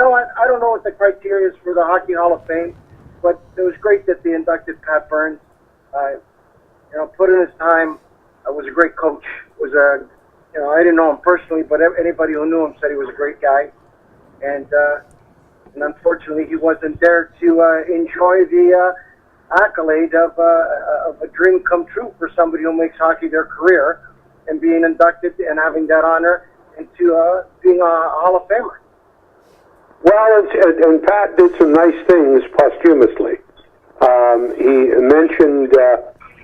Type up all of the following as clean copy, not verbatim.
know what? I don't know what the criteria is for the Hockey Hall of Fame, but it was great that they inducted Pat Burns. Put in his time. Was a great coach. I didn't know him personally, but anybody who knew him said he was a great guy. And unfortunately, he wasn't there to enjoy the accolade of a dream come true for somebody who makes hockey their career and being inducted and having that honor into being a Hall of Famer. Well, and Pat did some nice things posthumously. He mentioned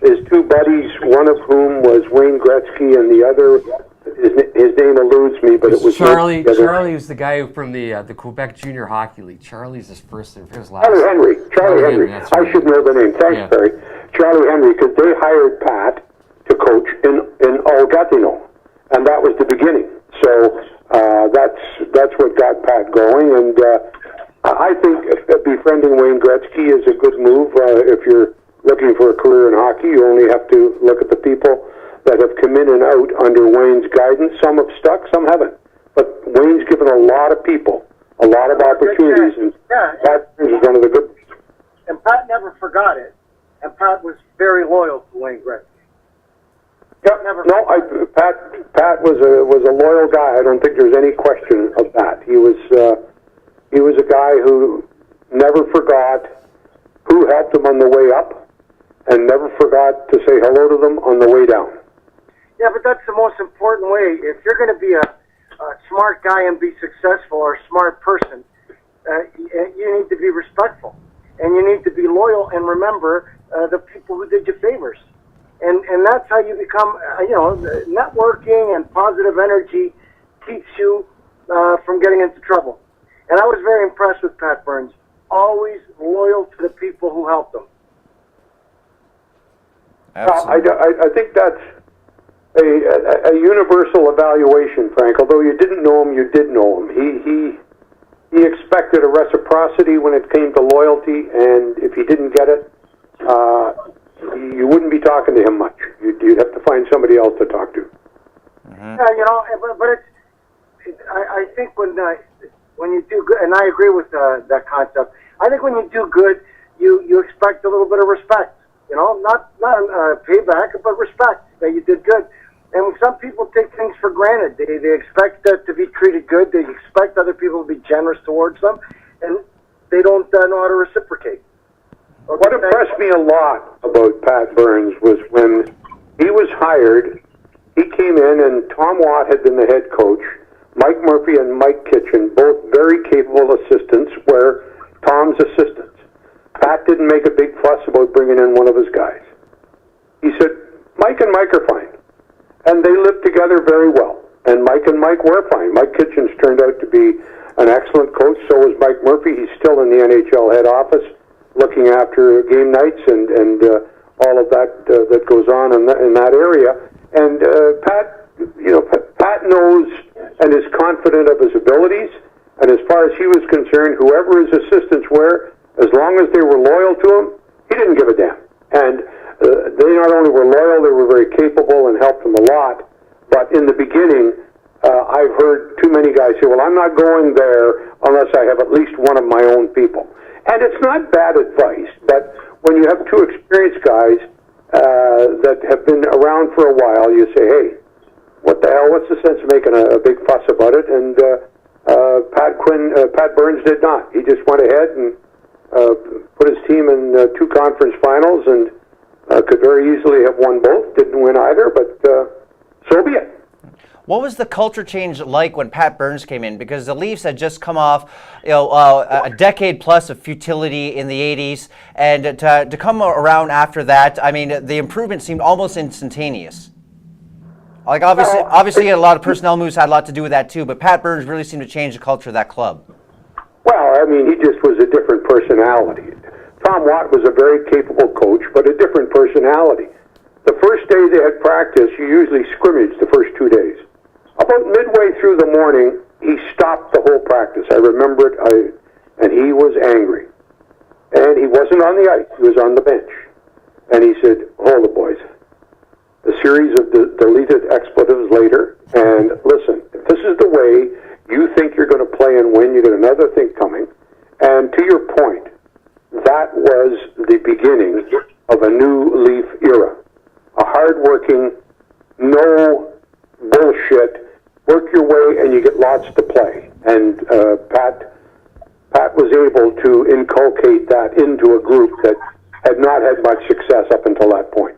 his two buddies, one of whom was Wayne Gretzky, and the other, his name eludes me, but it was Charlie. Charlie was the guy from the Quebec Junior Hockey League. Charlie's his first and his last. Charlie Henry. That's right. I should know the name. Thanks, Perry. Charlie Henry, because they hired Pat to coach in Gatineau, and that was the beginning. So that's what got Pat going, and I think befriending Wayne Gretzky is a good move. If you're looking for a career in hockey, you only have to look at the people that have come in and out under Wayne's guidance. Some have stuck, some haven't. But Wayne's given a lot of people a lot of opportunities, and Pat is one of the good ones. And Pat never forgot it. And Pat was very loyal to Wayne Gretzky. Yep. Pat was a loyal guy. I don't think there's any question of that. He was a guy who never forgot who helped him on the way up, and never forgot to say hello to them on the way down. Yeah, but that's the most important way. If you're going to be a smart guy and be successful, or a smart person, you need to be respectful, and you need to be loyal and remember the people who did you favors. And that's how you become, networking and positive energy keeps you from getting into trouble. And I was very impressed with Pat Burns, always loyal to the people who helped him. Absolutely. I think that's a universal evaluation, Frank. Although you didn't know him, you did know him. He expected a reciprocity when it came to loyalty, and if he didn't get it, you wouldn't be talking to him much. You'd have to find somebody else to talk to. Mm-hmm. Yeah, but I think when you do good, and I agree with that concept. I think when you do good, you expect a little bit of respect. Not payback, but respect that you did good. And some people take things for granted. They expect to be treated good. They expect other people to be generous towards them, and they don't know how to reciprocate. What impressed me a lot about Pat Burns was when he was hired, he came in and Tom Watt had been the head coach. Mike Murphy and Mike Kitchen, both very capable assistants, were Tom's assistants. Pat didn't make a big fuss about bringing in one of his guys. He said, Mike and Mike are fine. And they lived together very well. And Mike were fine. Mike Kitchens turned out to be an excellent coach. So was Mike Murphy. He's still in the NHL head office, looking after game nights and all of that that goes on in that area. And Pat knows and is confident of his abilities. And as far as he was concerned, whoever his assistants were, as long as they were loyal to him, he didn't give a damn. And they not only were loyal, they were very capable and helped him a lot. But in the beginning, I've heard too many guys say, well, I'm not going there unless I have at least one of my own people. And it's not bad advice, but when you have two experienced guys that have been around for a while, you say, hey, what the hell, what's the sense of making a big fuss about it? And Pat Burns did not. He just went ahead and put his team in two conference finals and could very easily have won both. Didn't win either, but so be it. What was the culture change like when Pat Burns came in? Because the Leafs had just come off, a decade plus of futility in the 80s, and to come around after that, I mean, the improvement seemed almost instantaneous. Like obviously, a lot of personnel moves had a lot to do with that too. But Pat Burns really seemed to change the culture of that club. Well, I mean, he just was a different personality. Tom Watt was a very capable coach, but a different personality. The first day they had practice, you usually scrimmaged the first 2 days. About midway through the morning, he stopped the whole practice. I remember it, and he was angry. And he wasn't on the ice, he was on the bench. And he said, hold it, boys. A series of deleted expletives later, and listen, if this is the way You think you're going to play and win. You got another thing coming. And to your point, that was the beginning of a new Leaf era. A hard-working, no bullshit, work your way and you get lots to play. And Pat was able to inculcate that into a group that had not had much success up until that point.